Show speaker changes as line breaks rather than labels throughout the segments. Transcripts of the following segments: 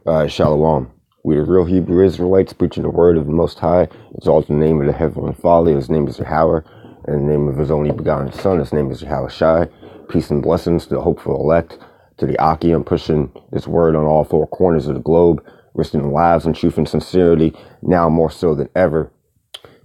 Shalom. We the real Hebrew Israelites preaching the word of the Most High. Exalt the name of the Heavenly Father. His name is Yahweh. And the name of his only begotten Son. His name is Yahweh Shai. Peace and blessings to the hopeful elect. To the Akim pushing this word on all four corners of the globe. Risking lives in truth and sincerity. Now more so than ever.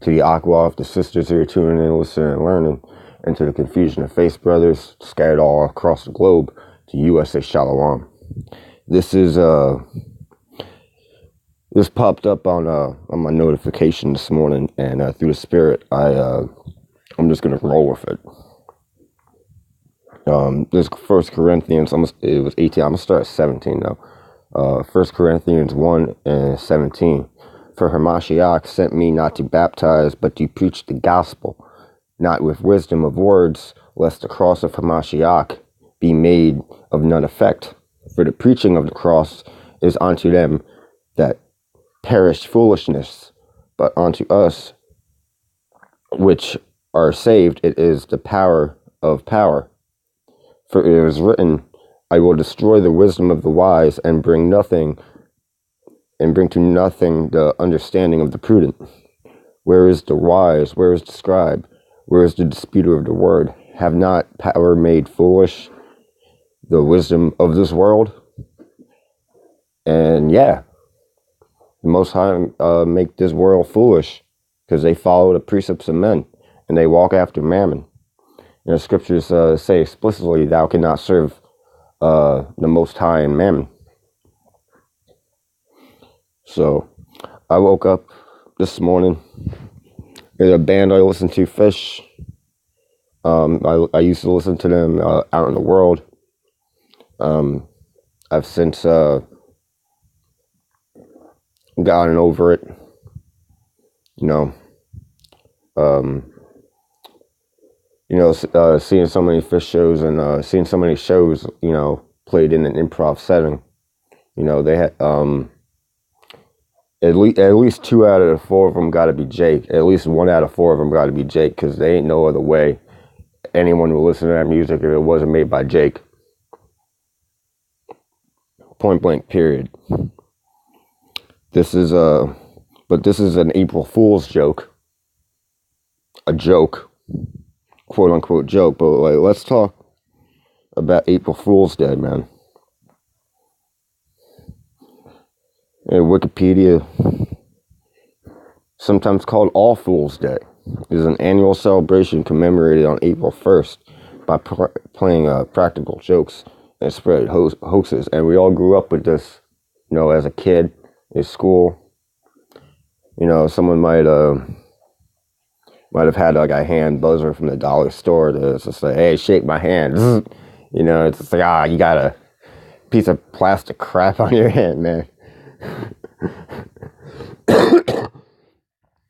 To the Aqua, the sisters here tuning in, listening, and learning. And to the confusion of faith brothers scattered all across the globe. To USA Shalom. This is This popped up on my notification this morning, and through the Spirit, I'm just gonna roll with it. This First Corinthians, it was 18. I'm gonna start at 17 though. 1 Corinthians 1:17. For Hamashiach sent me not to baptize, but to preach the gospel, not with wisdom of words, lest the cross of Hamashiach be made of none effect. For the preaching of the cross is unto them that perish foolishness, but unto us which are saved it is the power of power. For it is written, I will destroy the wisdom of the wise and bring to nothing the understanding of the prudent. Where is the wise? Where is the scribe? Where is the disputer of the word? Have not power made foolish the wisdom of this world? And yeah, the Most High make this world foolish because they follow the precepts of men and they walk after mammon. And the scriptures say explicitly, thou cannot serve the Most High and mammon. So I woke up this morning. There's a band I listen to, Fish. I used to listen to them out in the world. I've since gotten over it, seeing so many Fish shows and seeing so many shows, played in an improv setting. They had at least 2 out of the 4 of them got to be Jake. At least 1 out of 4 of them got to be Jake, because there ain't no other way anyone would listen to that music if it wasn't made by Jake. Point blank, period. This is an April Fool's joke. A joke. Quote unquote joke. But let's talk about April Fool's Day, man. In Wikipedia, sometimes called All Fool's Day, is an annual celebration commemorated on April 1st by playing practical jokes and spread hoaxes. And we all grew up with this, as a kid. In school, someone might have had like a hand buzzer from the dollar store to just say, "Hey, shake my hand." It's just like, you got a piece of plastic crap on your hand, man.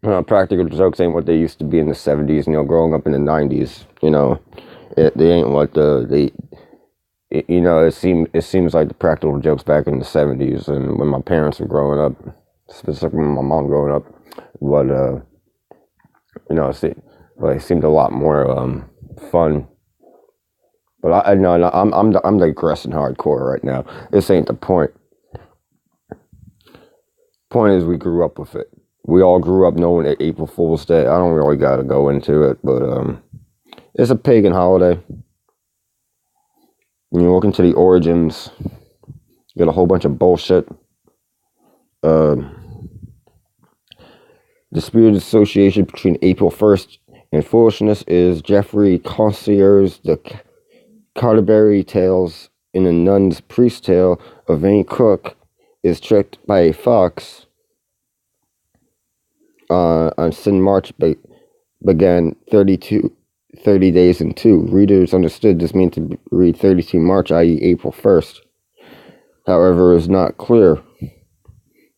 Practical jokes ain't what they used to be in the 70s. Growing up in the 90s, they ain't what it seems like the practical jokes back in the 70s and when my parents were growing up, specifically my mom growing up, but it seemed a lot more fun. But I'm digressing hardcore right now. This ain't the point. Point is, we grew up with it. We all grew up knowing that April Fool's Day. I don't really gotta go into it, but it's a pagan holiday. You look into the origins, you get a whole bunch of bullshit. Disputed association between April 1st and foolishness is Geoffrey Chaucer's The Canterbury Tales. In the Nun's Priest Tale, a vain cook is tricked by a fox. On Sin March began 30 days and 2. Readers understood this meant to read 32 March, i.e. April 1st. However, it is not clear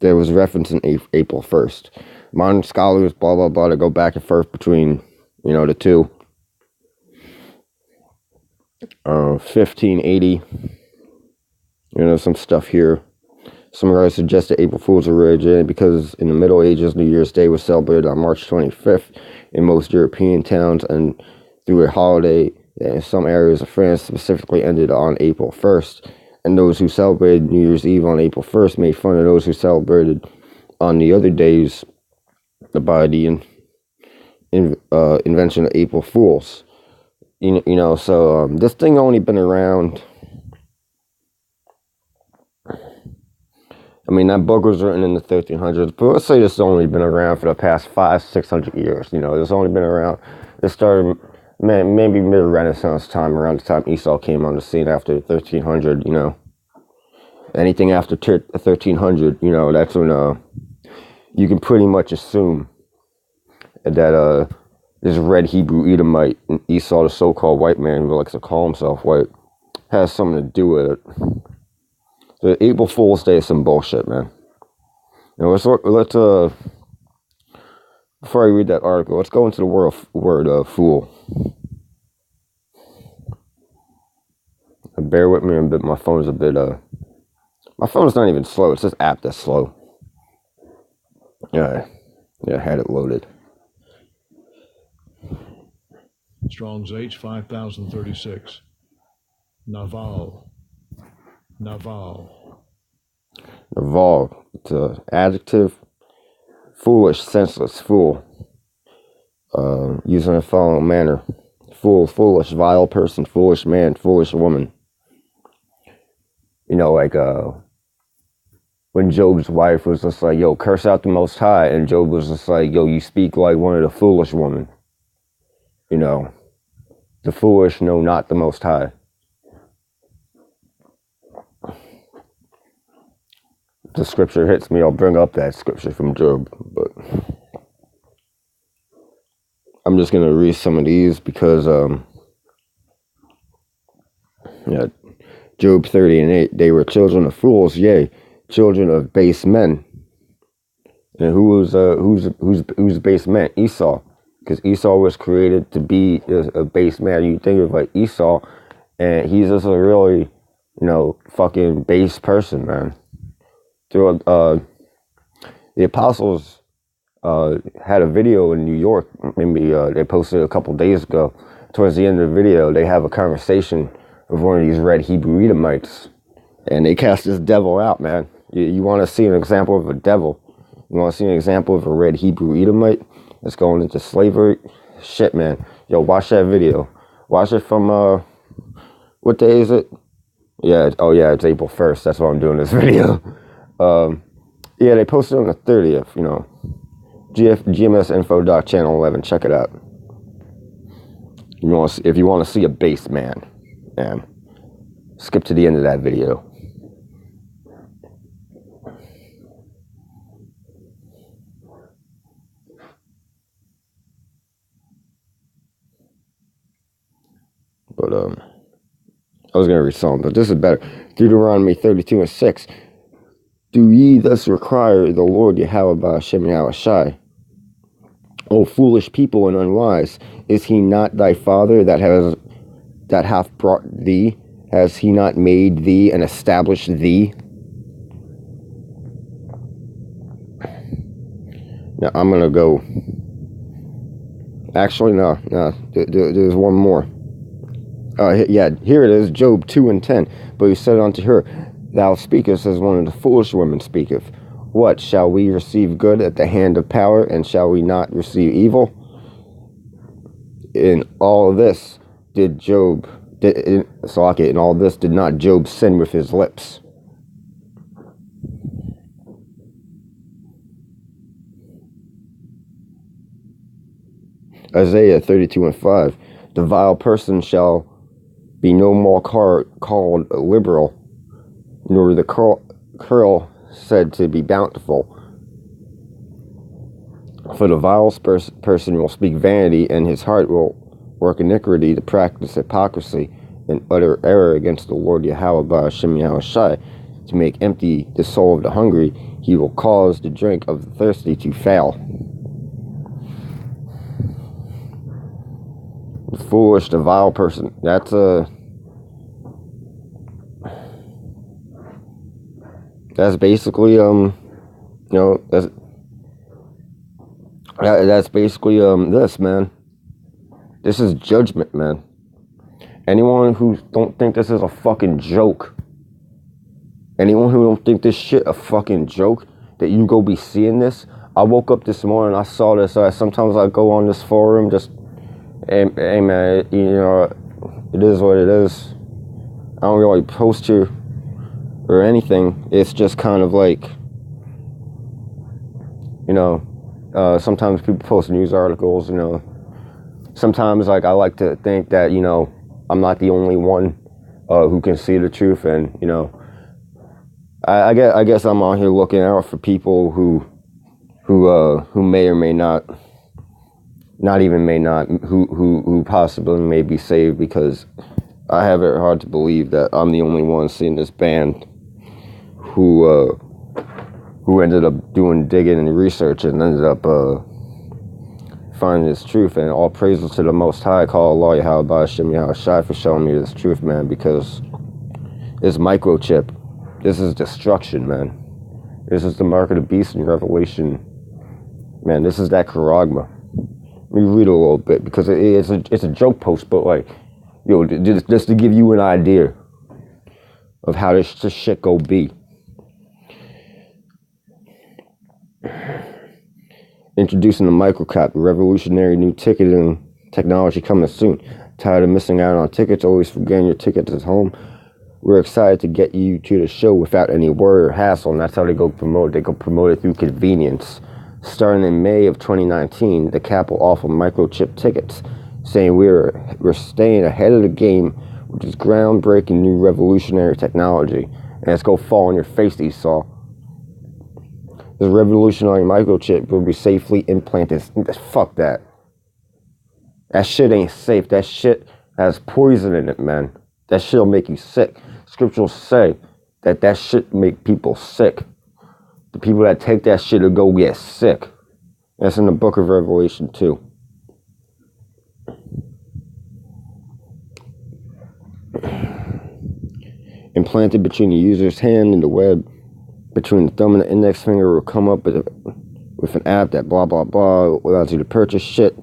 there was reference in April 1st. Modern scholars, blah, blah, blah, to go back and forth between, the two. 1580. Some stuff here. Some writers suggest that April Fool's originated because in the Middle Ages, New Year's Day was celebrated on March 25th in most European towns, and through a holiday that in some areas of France specifically ended on April 1st, And those who celebrated New Year's Eve on April 1st made fun of those who celebrated on the other days by the invention of April Fools. So this thing only been around. I mean, that book was written in the 1300s, but let's say this has only been around for the past 500-600 years. It's only been around. It started, maybe mid-Renaissance time, around the time Esau came on the scene after 1300. Anything after 1300, that's when you can pretty much assume that this red Hebrew Edomite, Esau, the so-called white man who likes to call himself white, has something to do with it. The April Fool's Day is some bullshit, man. Let's before I read that article, let's go into the word fool. Bear with me a bit. My phone's a bit my phone's not even slow. It's this app that's slow. Yeah, I had it loaded.
Strong's H 5036. Naval.
It's an adjective. Foolish, senseless, fool. Used in the following manner: fool, foolish, vile person, foolish man, foolish woman. Like when Job's wife was just like, yo, curse out the Most High, and Job was just like, yo, you speak like one of the foolish women. The foolish know not the Most High. The scripture hits me, I'll bring up that scripture from Job, but I'm just going to read some of these because, Job 30:8, they were children of fools, yea, children of base men. And who's base man? Esau, because Esau was created to be a base man. You think of like Esau, and he's just a really, fucking base person, man. The apostles had a video in New York. Maybe they posted it a couple days ago. Towards the end of the video, they have a conversation with one of these red Hebrew Edomites, and they cast this devil out, man. You want to see an example of a devil? You want to see an example of a red Hebrew Edomite that's going into slavery? Shit, man. Yo, watch that video. Watch it from what day is it? Yeah. It's April 1st. That's why I'm doing this video. They posted on the 30th, GMSinfo channel 11. Check it out. If you want to see a base man, skip to the end of that video. But I was gonna read something, but this is better. Deuteronomy 32:6. Do ye thus require the Lord Yahweh Ba'ashem Yahushai? O foolish people and unwise, is he not thy father that hath brought thee? Has he not made thee and established thee? Now I'm gonna go. Actually, no. There's one more. Here it is, Job 2:10. But he said unto her, Thou speakest as one of the foolish women speaketh. What, shall we receive good at the hand of power, and shall we not receive evil? In all this did not Job sin with his lips. Isaiah 32:5. The vile person shall be no more called liberal, nor the curl said to be bountiful. For the vile person will speak vanity, and his heart will work iniquity to practice hypocrisy and utter error against the Lord Yahweh Ba'ashem Yahushai, to make empty the soul of the hungry. He will cause the drink of the thirsty to fail. The foolish, the vile person. That's basically that's basically this, man. This is judgment, man. Anyone who don't think this is a fucking joke, Anyone who don't think this shit a fucking joke, that you go be seeing this. I woke up this morning, I saw this. Sometimes I go on this forum, just, hey man, it is what it is. I don't really post here or anything. It's just kind of like, sometimes people post news articles, Sometimes, like, I like to think that, I'm not the only one who can see the truth, and, I guess I'm out here looking out for people who may or may not, who possibly may be saved, because I have it hard to believe that I'm the only one seeing this band who ended up doing digging and research and ended up finding this truth. And all praises to the Most High, call Allah Yahweh Hashem Yahweh Shai for showing me this truth, man, because this microchip, this is destruction, man. This is the mark of the beast in Revelation. Man, this is that charagma. Let me read a little bit, because it's a joke post, but like, just to give you an idea of how this shit go be. Introducing the microcap, revolutionary new ticketing technology coming soon. Tired of missing out on tickets, always forgetting your tickets at home? We're excited to get you to the show without any worry or hassle, and that's how they go promote. They go promote it through convenience. Starting in May of 2019, the cap will offer microchip tickets, saying we're staying ahead of the game, which is groundbreaking new revolutionary technology. And it's gonna fall on your face, Esau. This revolutionary microchip will be safely implanted. Fuck that. That shit ain't safe. That shit has poison in it, man. That shit'll make you sick. Scriptures say that shit make people sick. The people that take that shit will go get sick. That's in the book of Revelation 2. Implanted between the user's hand and the web, between the thumb and the index finger, will come up with an app that blah blah blah allows you to purchase shit.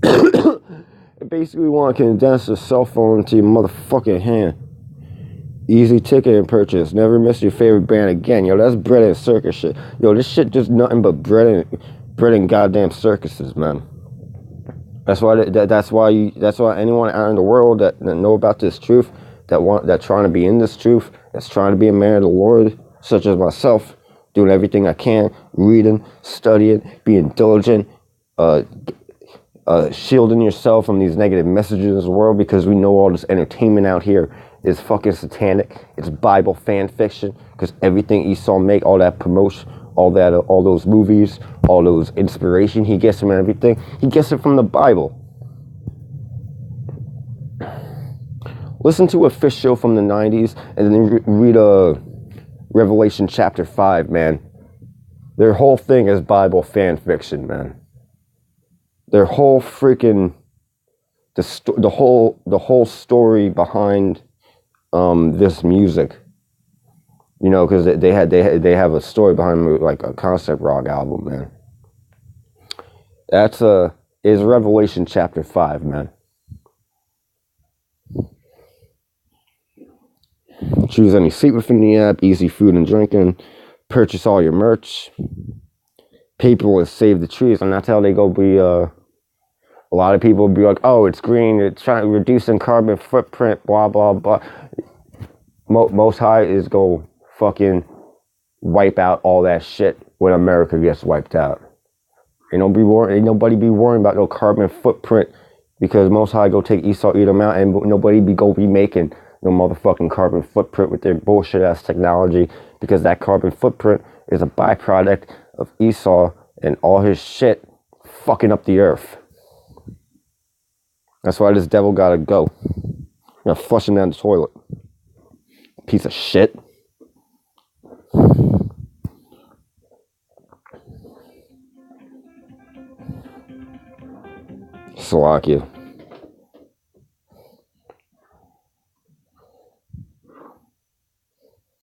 It basically want to condense a cell phone into your motherfucking hand. Easy ticket and purchase. Never miss your favorite band again. Yo, that's bread and circus shit. Yo, this shit just nothing but bread and goddamn circuses, man. That's why anyone out in the world that know about this truth, that trying to be in this truth, that's trying to be a man of the Lord, such as myself, doing everything I can, reading, studying, being diligent, shielding yourself from these negative messages in the world, because we know all this entertainment out here is fucking satanic. It's Bible fan fiction, because everything Esau make, all that promotion, all those movies, all those inspiration he gets from everything, he gets it from the Bible. Listen to a Fish show from the 90s and then read Revelation chapter 5, man. Their whole thing is Bible fan fiction, man. Their whole freaking the whole story behind this music, because they have a story behind, like a concept rock album, man. That's is Revelation chapter 5, man. Choose any seat within the app, easy food and drinking, purchase all your merch. People will save the trees, and that's how they go be. A lot of people will be like, oh, it's green, it's trying reducing carbon footprint, blah blah blah. Most High is go fucking wipe out all that shit when America gets wiped out. Ain't nobody be worrying about no carbon footprint, because Most High go take Esau, eat them out, and nobody be making no motherfucking carbon footprint with their bullshit ass technology, because that carbon footprint is a byproduct of Esau and all his shit fucking up the earth. That's why this devil gotta go. Flush him down the toilet. Piece of shit. Slovakia.